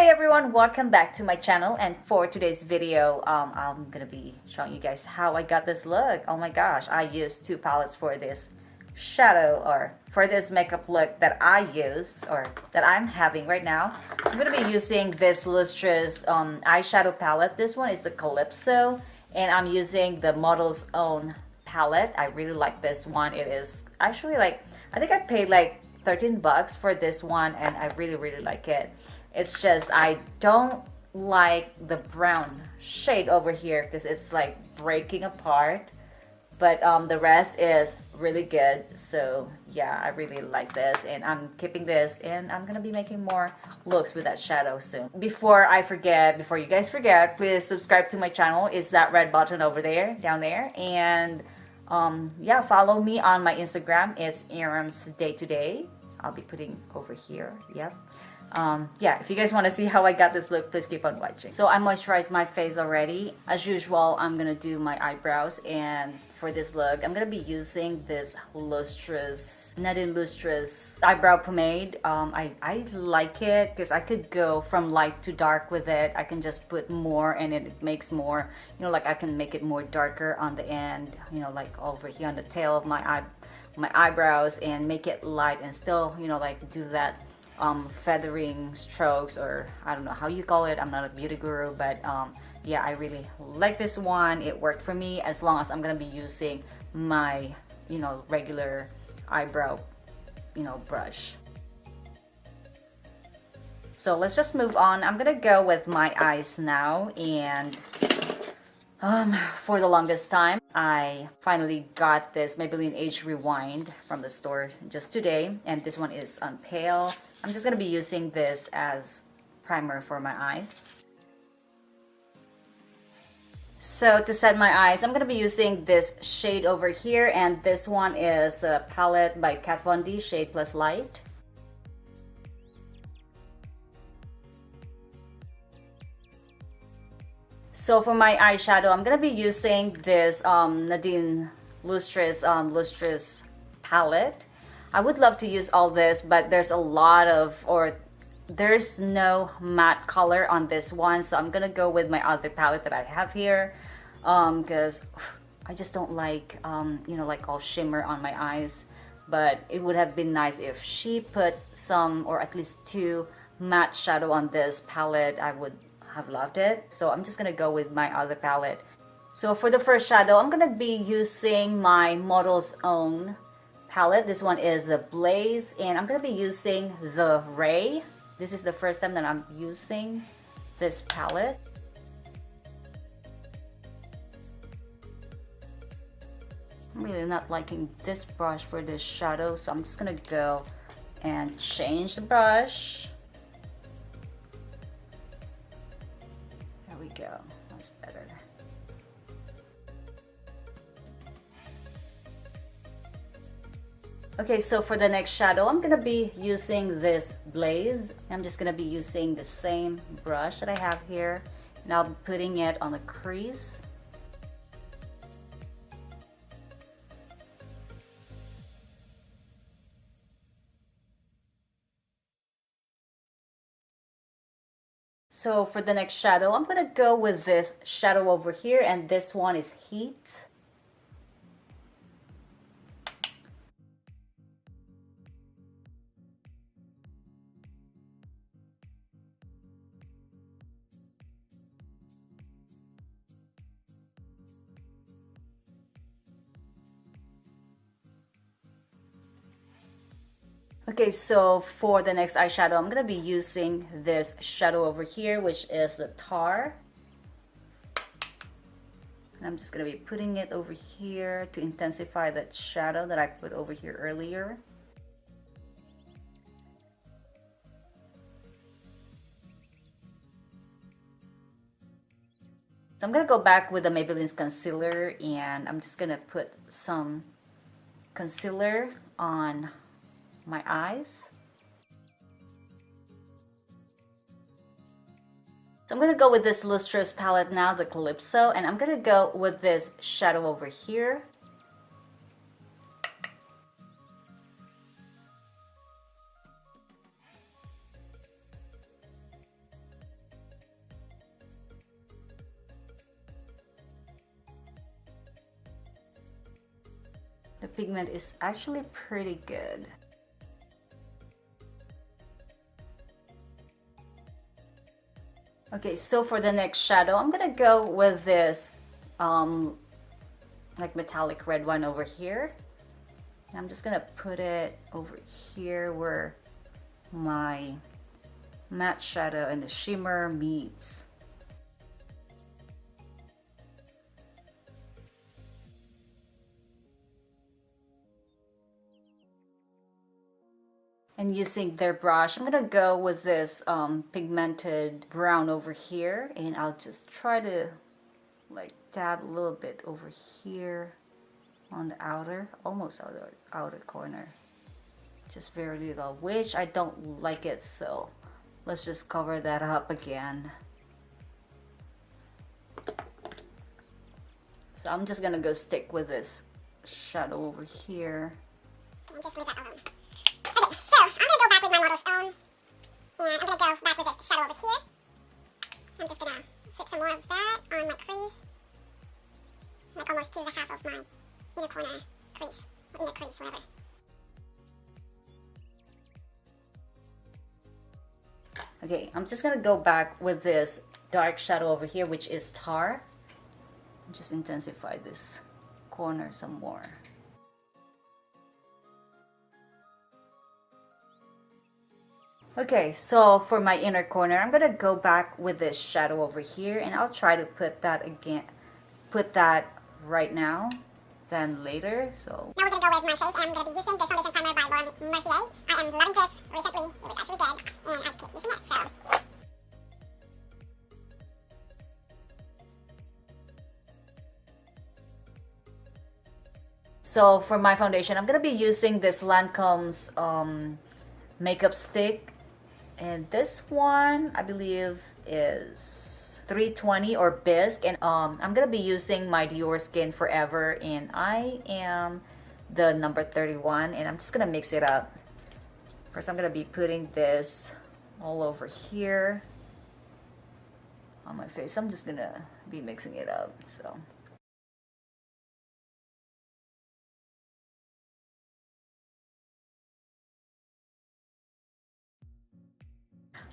everyone, welcome back to my channel. And for today's video, I'm gonna be showing you guys how I got this look. Oh my gosh, I used two palettes for this shadow or for this makeup look that I use or that I'm having right now. I'm gonna be using this Lustrous eyeshadow palette. This one is the Calypso, and I'm using the Model's Own palette. I really like this one. It is actually like, I think I paid like 13 bucks for this one, and I really like it. It's just I don't like the brown shade over here because it's like breaking apart, but the rest is really good. So yeah, I really like this, and I'm keeping this, and I'm gonna be making more looks with that shadow soon. Before you guys forget, please subscribe to my channel. It's that red button over there, down there, and yeah, follow me on my Instagram. It's Arrem's Day to Day. I'll be putting over here. Yep. Yeah, if you guys want to see how I got this look, please keep on watching. So I moisturized my face already. As usual, I'm gonna do my eyebrows, and for this look, I'm gonna be using this Lustrous, Nadine Lustrous eyebrow pomade. I like it because I could go from light to dark with it. I can just put more, and it makes more, you know, like I can make it more darker on the end, you know, like over here on the tail of my eyebrows, and make it light and still, you know, like do that feathering strokes, or I don't know how you call it. I'm not a beauty guru, but yeah, I really like this one. It worked for me as long as I'm gonna be using my, you know, regular eyebrow, you know, brush. So let's just move on. I'm gonna go with my eyes now, and for the longest time, I finally got this Maybelline Age Rewind from the store just today, and this one is on pale. I'm just going to be using this as primer for my eyes. So to set my eyes, I'm going to be using this shade over here, and this one is a palette by Kat Von D, Shade Plus Light. So for my eyeshadow, I'm going to be using this Nadine Lustrous Lustrous palette. I would love to use all this, but there's a lot of, or there's no matte color on this one, so I'm gonna go with my other palette that I have here, because I just don't like, you know, like all shimmer on my eyes. But it would have been nice if she put some, or at least two matte shadow on this palette. I would have loved it. So I'm just gonna go with my other palette. So for the first shadow, I'm gonna be using my Model's Own palette. This one is the Blaze, and I'm gonna be using the Ray. This is the first time that I'm using this palette. I'm really not liking this brush for this shadow, so I'm just gonna go and change the brush. There we go, that's better. Okay, so for the next shadow, I'm gonna be using this Blaze. I'm just gonna be using the same brush that I have here, and I'll be putting it on the crease. So for the next shadow, I'm gonna go with this shadow over here, and this one is Heat. Okay, so for the next eyeshadow, I'm gonna be using this shadow over here, which is the Tar. And I'm just gonna be putting it over here to intensify that shadow that I put over here earlier. So I'm gonna go back with the Maybelline's concealer, and I'm just gonna put some concealer on my eyes. So I'm gonna go with this Lustrous palette now, the Calypso, and I'm gonna go with this shadow over here. The pigment is actually pretty good. Okay, so for the next shadow, I'm gonna go with this like metallic red one over here. And I'm just gonna put it over here where my matte shadow and the shimmer meets. And using their brush, I'm gonna go with this pigmented brown over here, and I'll just try to like dab a little bit over here on the almost outer corner, just very little, which I don't like it, so let's just cover that up again. So I'm just gonna go stick with this shadow over here. And just leave that alone. Okay, so I'm gonna go back with my model's own, and I'm gonna go back with this shadow over here. I'm just gonna switch some more of that on my crease, like almost to the half of my inner corner crease, or inner crease, whatever. Okay, I'm just gonna go back with this dark shadow over here, which is tar. Just intensify this corner some more. Okay, so for my inner corner, I'm gonna go back with this shadow over here, and I'll try to put that right now, then later. So now we're gonna go with my face, and I'm gonna be using this foundation primer by Laura Mercier. I am loving this recently. It was actually good, and I keep using it. So for my foundation, I'm gonna be using this Lancome's makeup stick, and this one I believe is 320 or bisque, and I'm gonna be using my Dior Skin Forever, and I am the number 31, and I'm just gonna mix it up. First, I'm gonna be putting this all over here on my face. I'm just gonna be mixing it up. So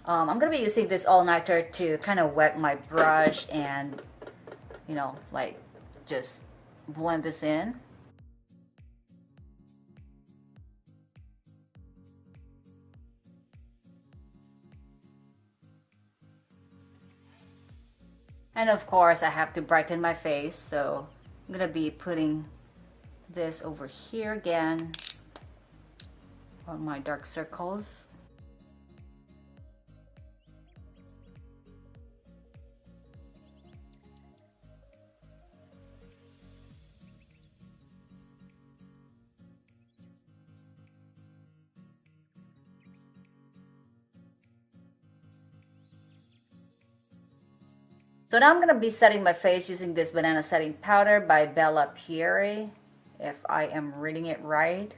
I'm gonna be using this all-nighter to kind of wet my brush and, you know, like just blend this in. And of course, I have to brighten my face, so I'm gonna be putting this over here again on my dark circles. So now I'm going to be setting my face using this banana setting powder by Bella Pierre, if I am reading it right.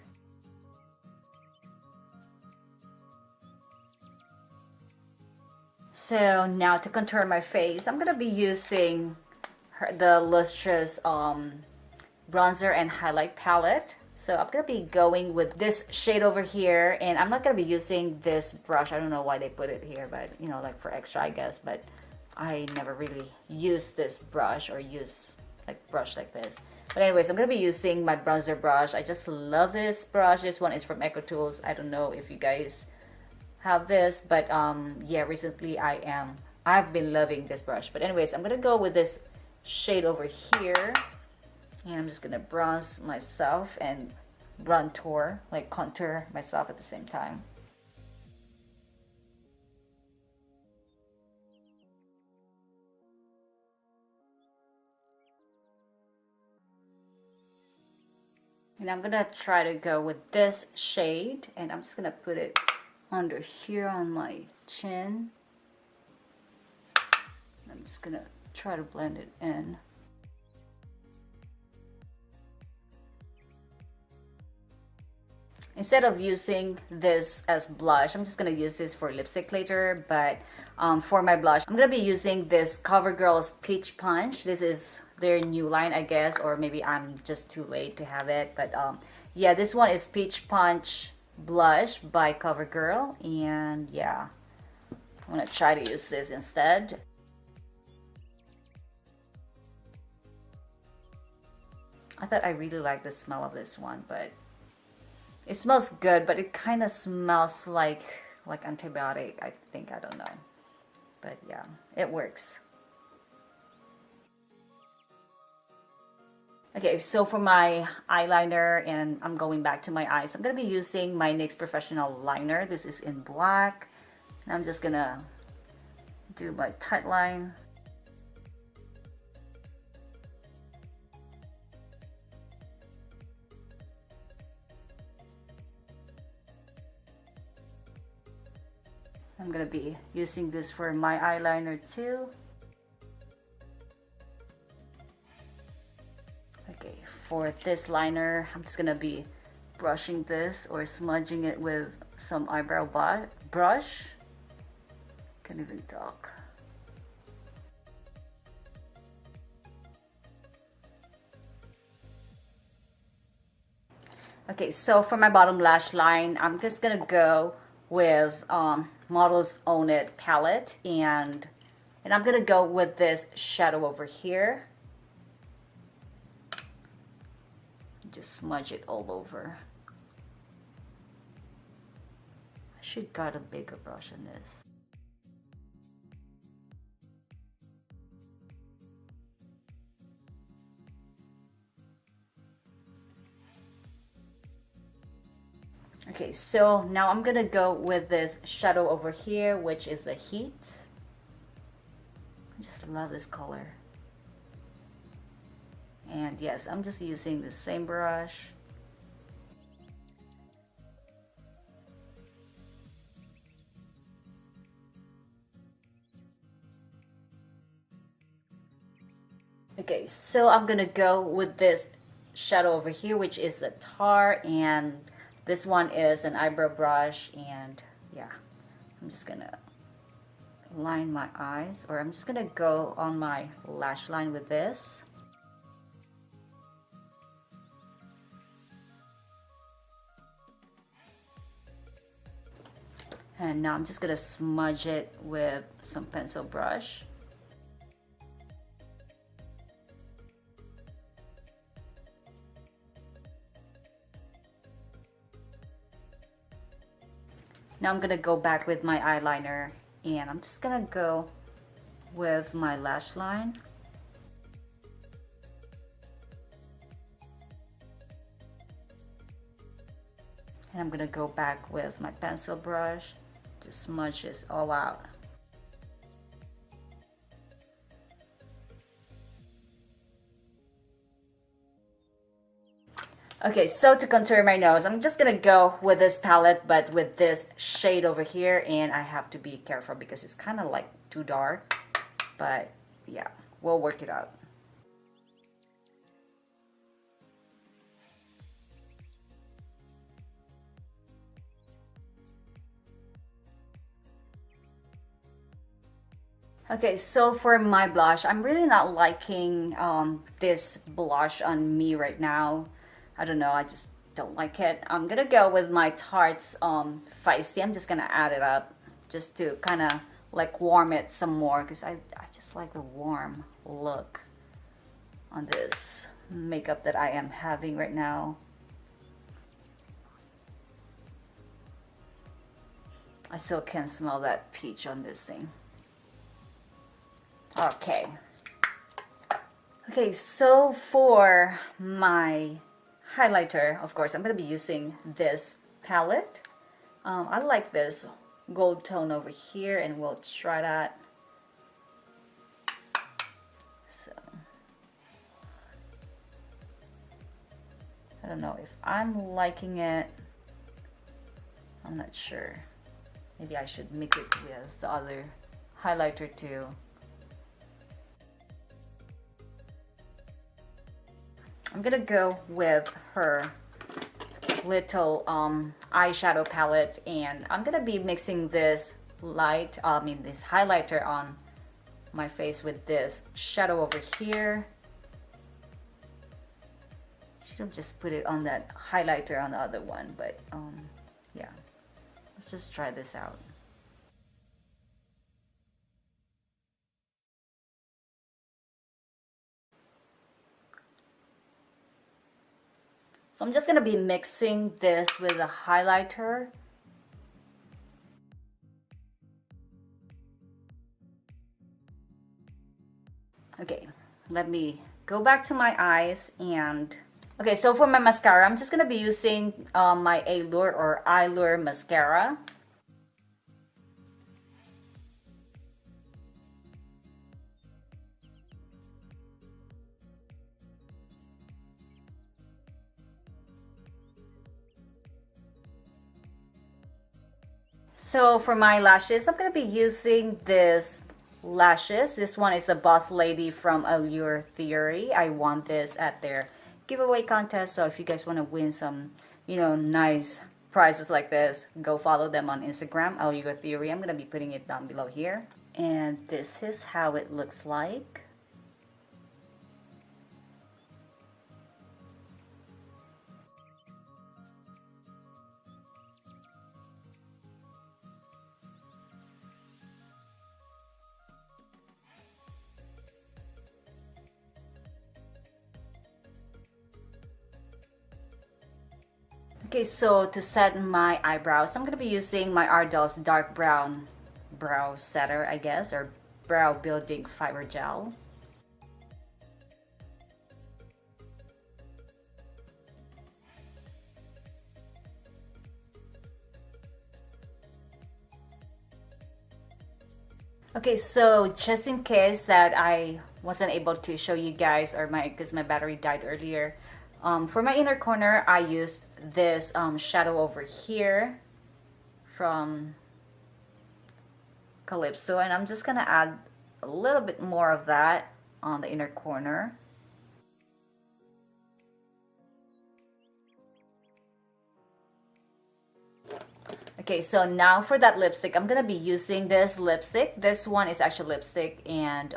So now to contour my face, I'm going to be using the Lustrous bronzer and highlight palette. So I'm going to be going with this shade over here, and I'm not going to be using this brush. I don't know why they put it here, but you know, like for extra, I guess, but I never really use this brush or use like brush like this. But anyways, I'm going to be using my bronzer brush. I just love this brush. This one is from Eco Tools. I don't know if you guys have this, but yeah, recently I've been loving this brush. But anyways, I'm going to go with this shade over here, and I'm just going to bronze myself and contour myself at the same time. And I'm gonna try to go with this shade, and I'm just gonna put it under here on my chin. I'm just gonna try to blend it in. Instead of using this as blush, I'm just gonna use this for lipstick later, but for my blush, I'm gonna be using this CoverGirl's Peach Punch. This is their new line, I guess, or maybe I'm just too late to have it. But yeah, this one is Peach Punch Blush by CoverGirl, and yeah, I'm gonna try to use this instead. I thought I really liked the smell of this one, but it smells good, but it kind of smells like antibiotic, I think. I don't know, but yeah, it works. Okay, so for my eyeliner, and I'm going back to my eyes, I'm gonna be using my NYX Professional Liner. This is in black, and I'm just gonna do my tight line. I'm gonna be using this for my eyeliner too. Okay, for this liner, I'm just gonna be brushing this or smudging it with some eyebrow brush. Can't even talk. Okay, so for my bottom lash line, I'm just gonna go with Model's Own It palette, and I'm gonna go with this shadow over here. Just smudge it all over. I should got a bigger brush than this. Okay, so now I'm gonna go with this shadow over here, which is the Heat. I just love this color. And yes, I'm just using the same brush. Okay, so I'm gonna go with this shadow over here, which is the Tar, and this one is an eyebrow brush, and yeah, I'm just gonna line my eyes, or I'm just gonna go on my lash line with this. And now I'm just gonna smudge it with some pencil brush. Now I'm gonna go back with my eyeliner, and I'm just gonna go with my lash line. And I'm gonna go back with my pencil brush to smudge this all out. Okay, so to contour my nose, I'm just gonna go with this palette, but with this shade over here, and I have to be careful because it's kind of like too dark, but yeah, we'll work it out. Okay, so for my blush, I'm really not liking this blush on me right now. I don't know, I just don't like it. I'm gonna go with my Tarte's Feisty. I'm just gonna add it up just to kind of like warm it some more, because I just like the warm look on this makeup that I am having right now. I still can smell that peach on this thing. Okay. Okay, so for my highlighter, of course, I'm going to be using this palette. I like this gold tone over here, and we'll try that. So, I don't know if I'm liking it. I'm not sure. Maybe I should mix it with the other highlighter too. I'm gonna go with her little eyeshadow palette, and I'm gonna be mixing this this highlighter on my face with this shadow over here. should have just put it on that highlighter on the other one, but yeah, let's just try this out. So I'm just gonna be mixing this with a highlighter. Okay, let me go back to my eyes. And okay, so for my mascara, I'm just gonna be using my Allure or Allure mascara. So for my lashes, I'm gonna be using this lashes. This one is the Boss Lady from Allure Theory. I won this at their giveaway contest, so if you guys want to win some, you know, nice prizes like this, go follow them on Instagram, Allure Theory. I'm gonna be putting it down below here. And this is how it looks like. Okay, so to set my eyebrows, I'm going to be using my Ardell's dark brown brow setter, I guess, or brow building fiber gel. Okay, so just in case that I wasn't able to show you guys, or because my battery died earlier, for my inner corner, I used this shadow over here from Calypso, and I'm just gonna add a little bit more of that on the inner corner. Okay, so now for that lipstick, I'm gonna be using this lipstick. This one is actually lipstick and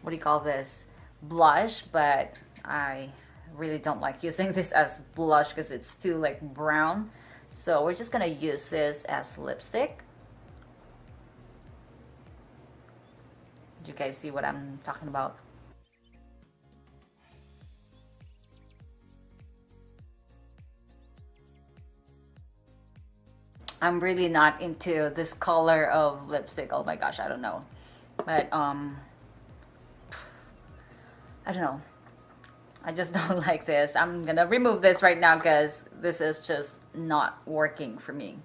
what do you call this? Blush, but I really don't like using this as blush because it's too like brown. So we're just gonna use this as lipstick. Did you guys see what I'm talking about? I'm really not into this color of lipstick. Oh my gosh, I don't know. But I don't know. I just don't like this. I'm gonna remove this right now because this is just not working for me.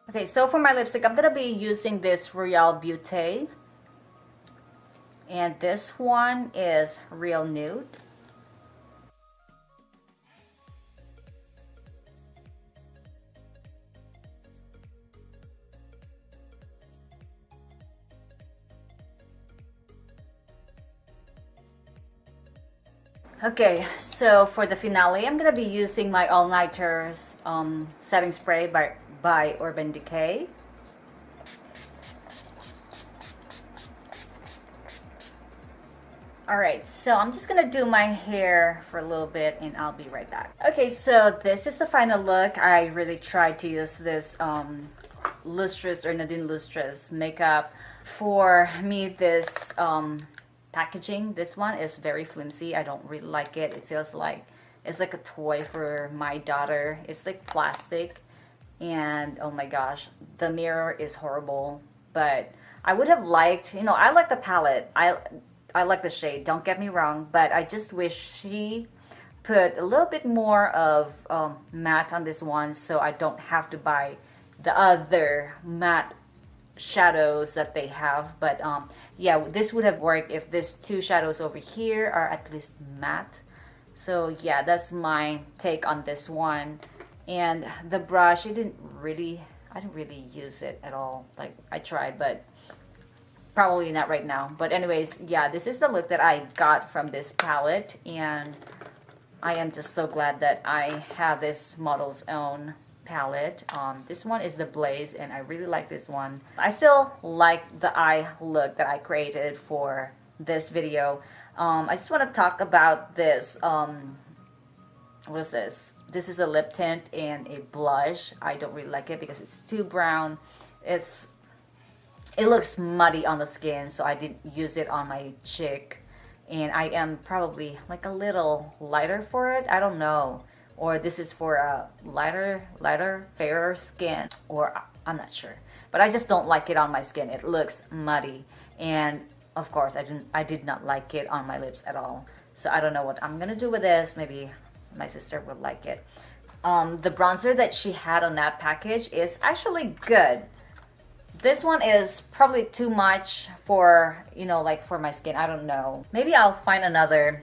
Okay, so for my lipstick, I'm gonna be using this Royal Beauté. And this one is Real Nude. Okay, so for the finale, I'm gonna be using my All Nighters setting spray by Urban Decay. Alright, so I'm just gonna do my hair for a little bit and I'll be right back. Okay, so this is the final look. I really tried to use this Lustrous or Nadine Lustrous makeup. For me, this packaging, this one is very flimsy. I don't really like it. It feels like it's like a toy for my daughter. It's like plastic, and oh my gosh, the mirror is horrible. But I would have liked, you know, I like the palette. I like the shade, don't get me wrong, but I just wish she put a little bit more of matte on this one so I don't have to buy the other matte shadows that they have. But yeah, this would have worked if these two shadows over here are at least matte. So yeah, that's my take on this one. And the brush, I didn't really use it at all. Like, I tried, but probably not right now. But anyways, yeah, this is the look that I got from this palette, and I am just so glad that I have this Model's Own palette. This one is the Blaze, and I really like this one. I still like the eye look that I created for this video. I just want to talk about this. What is this? This is a lip tint and a blush. I don't really like it because it's too brown. It looks muddy on the skin, so I didn't use it on my cheek. And I am probably like a little lighter for it. I don't know. Or this is for a lighter, fairer skin. Or I'm not sure. But I just don't like it on my skin. It looks muddy. And of course, I did not like it on my lips at all. So I don't know what I'm gonna do with this. Maybe my sister would like it. The bronzer that she had on that package is actually good. This one is probably too much for, you know, like for my skin. I don't know. Maybe I'll find another,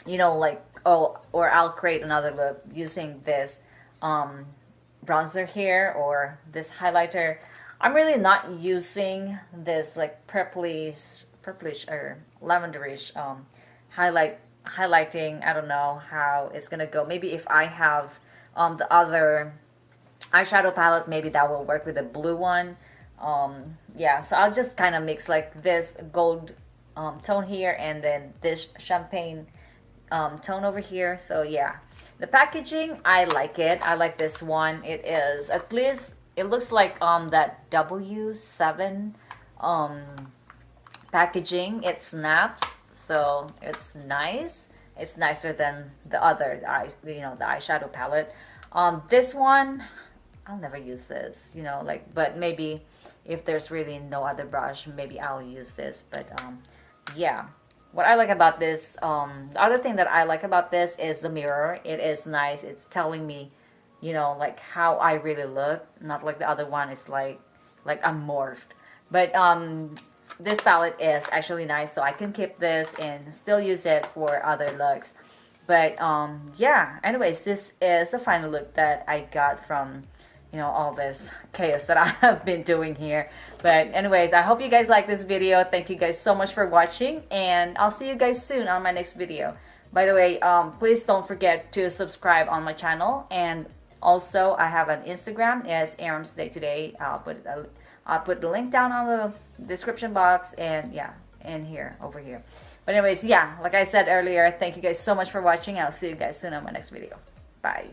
you know, like, oh, or I'll create another look using this bronzer here or this highlighter. I'm really not using this like purplish or lavenderish highlighting. I don't know how it's gonna go. Maybe if I have the other eyeshadow palette, maybe that will work with the blue one. Yeah, so I'll just kind of mix like this gold tone here and then this champagne tone over here. So yeah, the packaging, I like it. I like this one. It is, at least it looks like that W7 packaging. It snaps, so it's nice. It's nicer than the other, the eyeshadow palette. This one, I'll never use this, you know, like, but maybe if there's really no other brush, maybe I'll use this. But yeah, what I like about this, the other thing that I like about this is the mirror. It is nice. It's telling me, you know, like how I really look, not like the other one is like I'm morphed. But this palette is actually nice, so I can keep this and still use it for other looks. But yeah, anyways, this is the final look that I got from, you know, all this chaos that I have been doing here. But anyways, I hope you guys like this video. Thank you guys so much for watching, and I'll see you guys soon on my next video. By the way, please don't forget to subscribe on my channel, and also I have an Instagram. It's Arrem's Day Today. I'll put the link down on the description box, and yeah, and here, over here. But anyways, yeah, like I said earlier, thank you guys so much for watching. I'll see you guys soon on my next video. Bye.